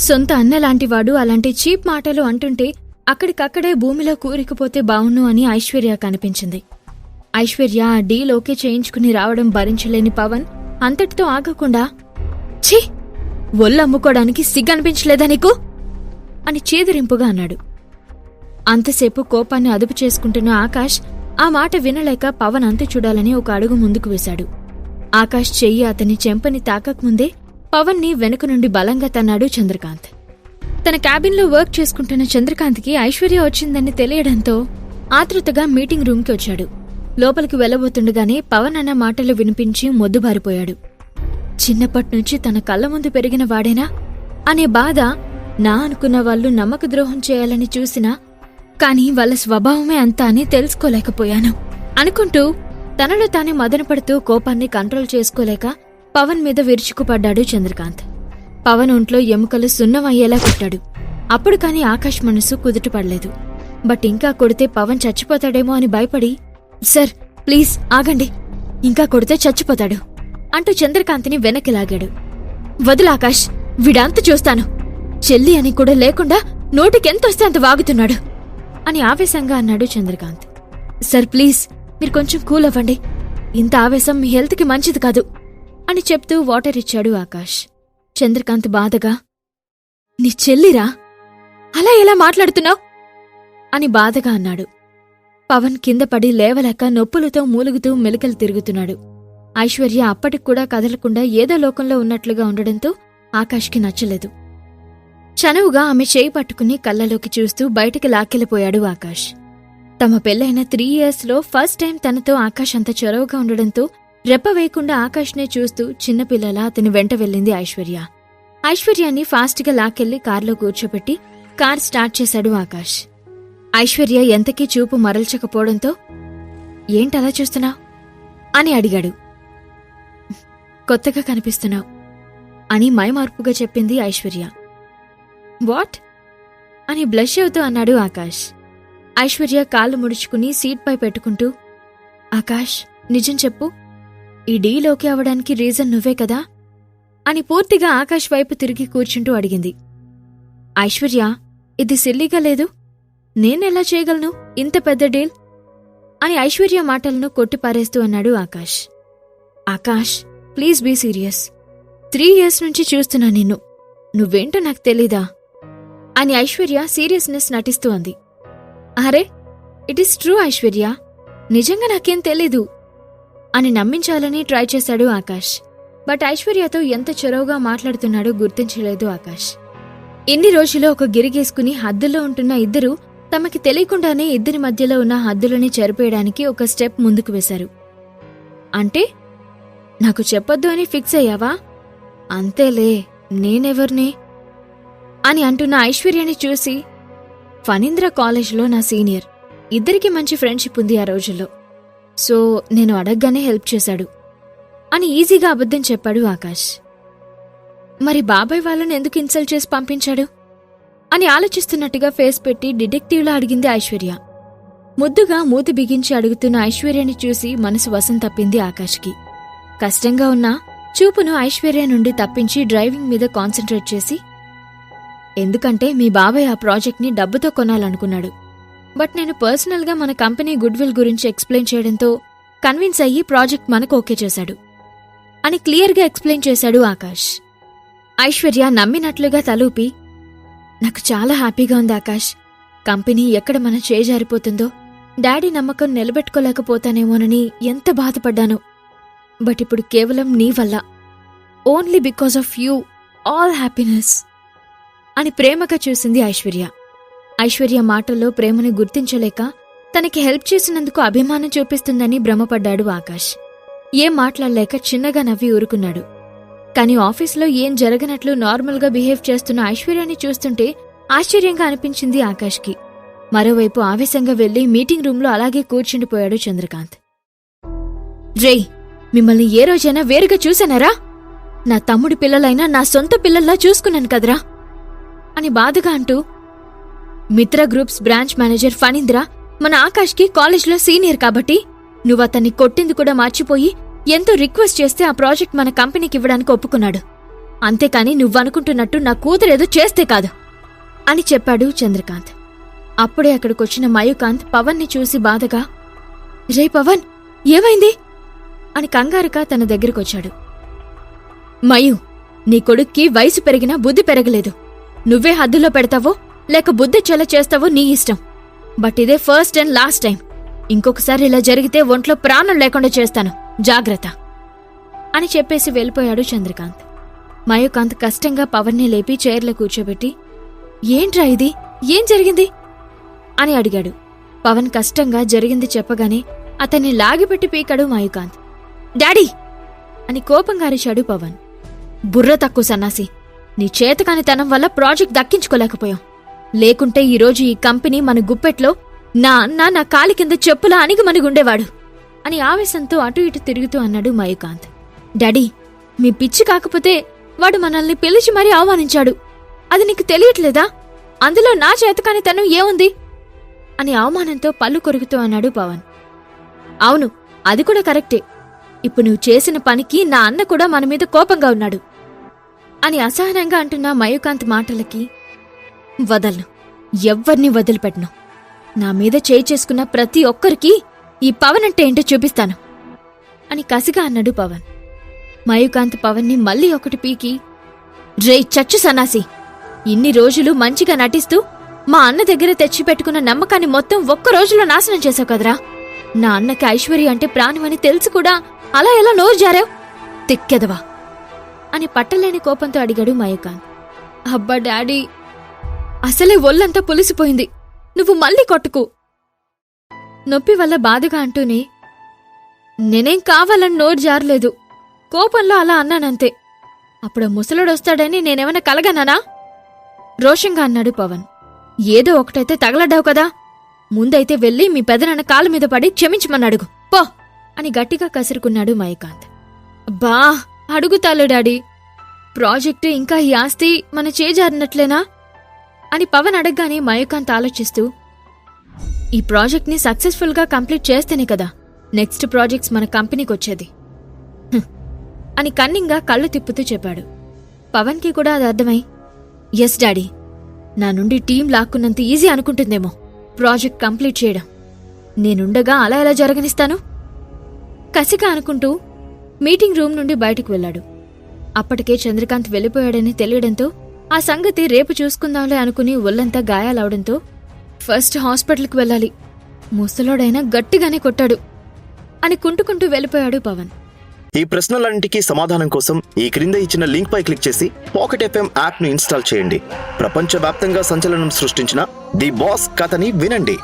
సొంత అన్నలాంటివాడు అలాంటి చీప్ మాటలు అంటుంటే అక్కడికక్కడే భూమిలో కూరికిపోతే బావుణ్ణు అని ఐశ్వర్య కనిపించింది. ఐశ్వర్య ఆ డీల్ ఓకే చేయించుకుని రావడం భరించలేని పవన్ అంతటితో ఆగకుండా, ఛీ, ఒళ్ళమ్ముకోవడానికి సిగ్గనిపించలేదా నీకు అని చేదరింపుగా అన్నాడు. అంతసేపు కోపాన్ని అదుపు చేసుకుంటున్న ఆకాష్ ఆ మాట వినలేక పవన్ అంతు చూడాలని ఒక అడుగు ముందుకు వేశాడు. ఆకాష్ చెయ్యి అతని చెంపని తాకకముందే పవన్ని వెనుక నుండి బలంగా తన్నాడు చంద్రకాంత్. తన క్యాబిన్లో వర్క్ చేసుకుంటున్న చంద్రకాంత్కి ఐశ్వర్య వచ్చిందని తెలియడంతో ఆతృతగా మీటింగ్ రూమ్కి వచ్చాడు. లోపలికి వెళ్లబోతుండగానే పవన్ అన్న మాటలు వినిపించి మొద్దుబారిపోయాడు. చిన్నప్పట్నుంచి తన కళ్ల ముందు పెరిగిన వాడేనా అనే బాధ, నా అనుకున్న వాళ్లు నమ్మకద్రోహం చేయాలని చూసినా కాని వాళ్ళ స్వభావమే అంతా అని తెలుసుకోలేకపోయాను అనుకుంటూ తనలో తానే మదనపడుతూ కోపాన్ని కంట్రోల్ చేసుకోలేక పవన్ మీద విరుచుకుపడ్డాడు చంద్రకాంత్. పవన్ ఒంట్లో ఎముకలు సున్నమయ్యేలా కొట్టాడు. అప్పుడు కాని ఆకాష్ మనసు కుదుటపడలేదు. బట్ ఇంకా కొడితే పవన్ చచ్చిపోతాడేమో అని భయపడి, సార్ ప్లీజ్ ఆగండి, ఇంకా కొడితే చచ్చిపోతాడు అంటూ చంద్రకాంత్ని వెనక్కి లాగాడు. వదులు ఆకాష్, వీడంత చూస్తాను, చెల్లి అని కూడా లేకుండా నోటికెంతొస్తే అంత వాగుతున్నాడు అని ఆవేశంగా అన్నాడు చంద్రకాంత్. సార్ ప్లీజ్ మీరు కొంచెం కూల్ అవ్వండి, ఇంత ఆవేశం మీ హెల్త్కి మంచిది కాదు అని చెప్తూ వాటర్ ఇచ్చాడు ఆకాష్. చంద్రకాంత్ బాధగా, నీ చెల్లిరా, అలా ఎలా మాట్లాడుతున్నావు అని బాధగా అన్నాడు. పవన్ కింద పడి లేవలేక నొప్పులతో మూలుగుతూ మెలికలు తిరుగుతున్నాడు. ఐశ్వర్య అప్పటికూడా కదలకుండా ఏదో లోకంలో ఉన్నట్లుగా ఉండడంతో ఆకాష్కి నచ్చలేదు. చనువుగా ఆమె చేయి పట్టుకుని కళ్ళలోకి చూస్తూ బయటికి లాక్కెళ్ళిపోయాడు ఆకాష్. తమ పెళ్లైన 3 yearsలో ఫస్ట్ టైం తనతో ఆకాష్ అంత చొరవగా ఉండడంతో రెప్పవేయకుండా ఆకాష్నే చూస్తూ చిన్నపిల్లలా అతని వెంట వెళ్ళింది ఐశ్వర్య. ఐశ్వర్యాన్ని ఫాస్ట్గా లాక్కెళ్లి కార్లో కూర్చోబెట్టి కార్ స్టార్ట్ చేశాడు ఆకాష్. ఐశ్వర్య ఎంతకీ చూపు మరల్చకపోవడంతో, ఏంటలా చూస్తున్నావు అని అడిగాడు. కొత్తగా కనిపిస్తున్నావు అని మైమార్పుగా చెప్పింది ఐశ్వర్య. వాట్ అని బ్లష్ అవుతూ అన్నాడు ఆకాష్. ఐశ్వర్య కాళ్ళు ముడుచుకుని సీట్పై పెట్టుకుంటూ, ఆకాష్ నిజం చెప్పు, ఈ డీల్ ఓకే అవడానికి రీజన్ నువ్వే కదా అని పూర్తిగా ఆకాష్ వైపు తిరిగి కూర్చుంటూ అడిగింది. ఐశ్వర్య, ఇది సిల్లీగా లేదు, నేనెలా చేయగలను ఇంత పెద్ద డీల్ అని ఐశ్వర్య మాటలను కొట్టిపారేస్తూ అన్నాడు Akash. Akash please be serious, 3 years నుంచి చూస్తున్నా నిన్ను, నువ్వేంటో నాకు తెలీదా అని ఐశ్వర్య సీరియస్నెస్ నటిస్తూ అంది. అరే ఇట్ ఈస్ ట్రూ ఐశ్వర్య, నిజంగా నాకేం తెలీదు అని నమ్మించాలని ట్రై చేశాడు ఆకాష్. బట్ ఐశ్వర్యతో ఎంత చొరవగా మాట్లాడుతున్నాడో గుర్తించలేదు ఆకాష్. ఇన్ని రోజులు ఒక గిరిగేసుకుని హద్దుల్లో ఉంటున్న ఇద్దరూ తమకి తెలియకుండానే ఇద్దరి మధ్యలో ఉన్న హద్దులని చెరిపేయడానికి ఒక స్టెప్ ముందుకు వేశారు. అంటే నాకు చెప్పొద్దు అని ఫిక్స్ అయ్యావా? అంతేలే, నేనెవర్ని అని అంటున్న ఐశ్వర్యని చూసి, ఫణీంద్ర కాలేజ్లో నా సీనియర్, ఇద్దరికి మంచి ఫ్రెండ్షిప్ ఉంది ఆ రోజుల్లో, సో నేను అడగ్గానే హెల్ప్ చేశాడు అని ఈజీగా అబద్ధం చెప్పాడు ఆకాష్. మరి బాబాయ్ వాళ్ళని ఎందుకు ఇన్సల్ట్ చేసి పంపించాడు అని ఆలోచిస్తున్నట్టుగా ఫేస్ పెట్టి డిటెక్టివ్లా అడిగింది ఐశ్వర్య. ముద్దుగా మూతి బిగించి అడుగుతున్న ఐశ్వర్యని చూసి మనసు వశం తప్పింది ఆకాష్కి. కష్టంగా ఉన్నా చూపును ఐశ్వర్య నుండి తప్పించి డ్రైవింగ్ మీద కాన్సంట్రేట్ చేసి, ఎందుకంటే మీ బాబాయ్ ఆ ప్రాజెక్ట్ని డబ్బుతో కొనాలనుకున్నాడు, బట్ నేను పర్సనల్గా మన కంపెనీ గుడ్విల్ గురించి ఎక్స్ప్లెయిన్ చేయడంతో కన్విన్స్ అయ్యి ప్రాజెక్ట్ మనకు ఓకే చేశాడు అని క్లియర్గా ఎక్స్ప్లెయిన్ చేశాడు ఆకాష్. ఐశ్వర్య నమ్మినట్లుగా తలూపి, నాకు చాలా హ్యాపీగా ఉంది ఆకాష్, కంపెనీ ఎక్కడ మన చేజారిపోతుందో, డాడీ నమ్మకం నిలబెట్టుకోలేకపోతానేమోనని ఎంత బాధపడ్డానో, బట్ ఇప్పుడు కేవలం నీ వల్ల, only because of you, all happiness అని ప్రేమగా చూసింది ఐశ్వర్య. ఐశ్వర్య మాటల్లో ప్రేమను గుర్తించలేక తనకి హెల్ప్ చేసినందుకు అభిమానం చూపిస్తుందని భ్రమపడ్డాడు ఆకాష్. ఏం మాట్లాడలేక చిన్నగా నవ్వి ఊరుకున్నాడు. కాని ఆఫీసులో ఏం జరగనట్లు నార్మల్గా బిహేవ్ చేస్తున్న ఐశ్వర్యాన్ని చూస్తుంటే ఆశ్చర్యంగా అనిపించింది ఆకాష్కి. మరోవైపు ఆవేశంగా వెళ్లి మీటింగ్ రూంలో అలాగే కూర్చుండిపోయాడు చంద్రకాంత్. రేయ్, మిమ్మల్ని ఏ రోజైనా వేరుగా చూశానారా? నా తమ్ముడి పిల్లలైనా నా సొంత పిల్లల్లా చూసుకున్నాను కదరా అని బాధగా అంటూ, మిత్ర గ్రూప్స్ బ్రాంచ్ మేనేజర్ ఫణీంద్ర మన ఆకాష్కి కాలేజ్లో సీనియర్ కాబట్టి నువ్వతన్ని కొట్టింది కూడా మర్చిపోయి ఎంతో రిక్వెస్ట్ చేస్తే ఆ ప్రాజెక్ట్ మన కంపెనీకి ఇవ్వడానికి ఒప్పుకున్నాడు. అంతేకాని నువ్వనుకుంటున్నట్టు నా కూతురేదో చేస్తే కాదు అని చెప్పాడు చంద్రకాంత్. అప్పుడే అక్కడికొచ్చిన మయూకాంత్ పవన్ని చూసి బాధగా, రే పవన్, ఏమైంది అని కంగారుగా తన దగ్గరికొచ్చాడు. మయూ, నీ కొడుక్కి వయసు పెరిగినా బుద్ధి పెరగలేదు. నువ్వే హద్దులో పెడతావో లేక బుద్ధి చెల చేస్తావో నీ ఇష్టం. బట్ ఇదే ఫస్ట్ అండ్ లాస్ట్ టైం. ఇంకొకసారి ఇలా జరిగితే ఒంట్లో ప్రాణం లేకుండా చేస్తాను, జాగ్రత్త అని చెప్పేసి వెళ్ళిపోయాడు చంద్రకాంత్. మయూకాంత్ కష్టంగా పవన్ని లేపి చైర్లో కూర్చోబెట్టి, ఏంట్రా ఇది, ఏం జరిగింది అని అడిగాడు. పవన్ కష్టంగా జరిగింది చెప్పగానే అతన్ని లాగిపెట్టి పీకాడు మయూకాంత్. డాడీ అని కోపంగా అరిచాడు పవన్. బుర్ర తక్కువ సన్నాసి, నీ చేతకానితనం వల్ల ప్రాజెక్ట్ దక్కించుకోలేకపోయాం. లేకుంటే ఈరోజు ఈ కంపెనీ మన గుప్పెట్లో నా అన్న నా కాలి కింద చెప్పులా అణిగిమణిగుండేవాడు అని ఆవేశంతో అటు ఇటు తిరుగుతూ అన్నాడు మయూకాంత్. డాడీ, మీ పిచ్చి కాకపోతే వాడు మనల్ని పిలిచి మరీ అవమానించాడు. అది నీకు తెలియట్లేదా? అందులో నా చేతకానితనం ఏముంది అని అవమానంతో పళ్ళు కొరుకుతూ అన్నాడు పవన్. అవును, అది కూడా కరెక్టే. ఇప్పుడు నువ్వు చేసిన పనికి నా అన్న కూడా మన మీద కోపంగా ఉన్నాడు అని అసహనంగా అంటున్న మయూకాంత్ మాటలకి, వదలను, ఎవ్వర్నీ వదిలిపెట్టను. నా మీద చేయి చేసుకున్న ప్రతి ఒక్కరికి ఈ పవన్ అంటే ఏంటో చూపిస్తాను అని కసిగా అన్నాడు పవన్. మయూకాంత్ పవన్ని మళ్ళీ ఒకటి పీకి, రే చచ్చు సన్నాసి, ఇన్ని రోజులు మంచిగా నటిస్తూ మా అన్న దగ్గర తెచ్చిపెట్టుకున్న నమ్మకాన్ని మొత్తం ఒక్క రోజులో నాశనం చేశావు కదరా. నా అన్నకి ఐశ్వర్య అంటే ప్రాణమని తెలుసు కూడా అలా ఎలా నోరు జారావు, తిక్కెదవా అని పట్టలేని కోపంతో అడిగాడు మయూకాంత్. అబ్బా డాడీ, అసలే ఒళ్ళంతా పులిసిపోయింది, నువ్వు మళ్ళీ కొట్టుకు నొప్పి వల్ల బాధగా అంటూనే, నేనేం కావాలని నోరు జారలేదు, కోపంలో అలా అన్నానంతే. అప్పుడు ముసలుడొస్తాడని నేనేమన్నా కలగనానా రోషంగా అన్నాడు పవన్. ఏదో ఒకటైతే తగలడ్డావు కదా, ముందైతే వెళ్ళి మీ పెదనాన్న కాళ్ళ మీద పడి క్షమించమన్నడుగు పో అని గట్టిగా కసురుకున్నాడు మయూకాంత్. బా అడుగుతాలు డాడీ, ప్రాజెక్టు ఇంకా ఈ ఆస్తి మన చేజారినట్లేనా అని పవన్ అడగగానే మయూకాంత్ ఆలోచిస్తూ, ఈ ప్రాజెక్ట్ని సక్సెస్ఫుల్గా కంప్లీట్ చేస్తేనే కదా నెక్స్ట్ ప్రాజెక్ట్స్ మన కంపెనీకొచ్చేది అని కన్నింగా కళ్ళు తిప్పుతూ చెప్పాడు. పవన్కి కూడా అది అర్థమై, ఎస్ డాడీ, నా నుండి టీం లాక్కున్నంత ఈజీ అనుకుంటుందేమో ప్రాజెక్ట్ కంప్లీట్ చేయడం. నేనుండగా అలా ఎలా జరగనిస్తాను కసిగా అనుకుంటూ మీటింగ్ రూమ్ నుండి బయటకు వెళ్లాడు. అప్పటికే చంద్రకాంత్ వెళ్ళిపోయాడని తెలియడంతో ఆ సంగతి రేపు చూసుకుందాంలే అనుకుని ఒళ్లంతా గాయాలవడంతో ఫస్ట్ హాస్పిటల్కి వెళ్ళాలి, ముసలోడైనా గట్టిగానే కొట్టాడు అని కుంటుకుంటూ వెళ్ళిపోయాడు పవన్. ఈ ప్రశ్నలన్నింటికీ సమాధానం కోసం ఈ క్రింద ఇచ్చిన లింక్ పై క్లిక్ చేసి పాకెట్ ఎఫ్ఎం యాప్ ను ఇన్స్టాల్ చేయండి. ప్రపంచవ్యాప్తంగా సంచలనం సృష్టించిన ది బాస్ కథని వినండి.